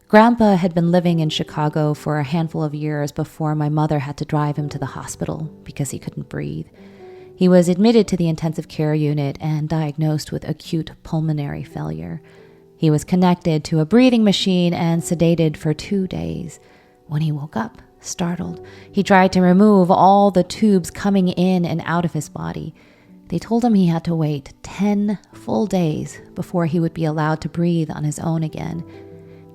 Grandpa had been living in Chicago for a handful of years before my mother had to drive him to the hospital because he couldn't breathe. He was admitted to the intensive care unit and diagnosed with acute pulmonary failure. He was connected to a breathing machine and sedated for 2 days. When he woke up, startled, he tried to remove all the tubes coming in and out of his body. They told him he had to wait 10 full days before he would be allowed to breathe on his own again.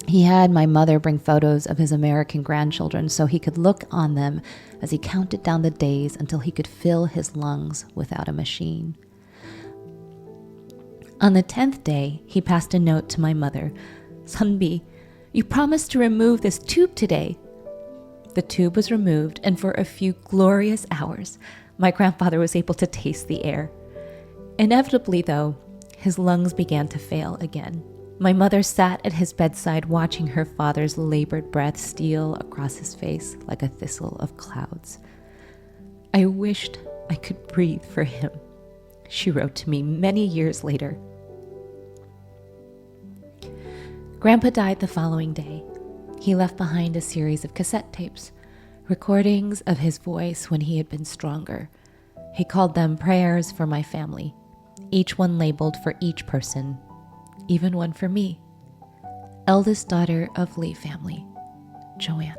He had my mother bring photos of his American grandchildren so he could look on them as he counted down the days until he could fill his lungs without a machine. On the 10th day, he passed a note to my mother. "Sunbi, you promised to remove this tube today." The tube was removed, and for a few glorious hours, my grandfather was able to taste the air. Inevitably, though, his lungs began to fail again. My mother sat at his bedside watching her father's labored breath steal across his face like a thistle of clouds. "I wished I could breathe for him," she wrote to me many years later. Grandpa died the following day. He left behind a series of cassette tapes, recordings of his voice when he had been stronger. He called them prayers for my family, each one labeled for each person, even one for me. Eldest daughter of Lee family, Joanne.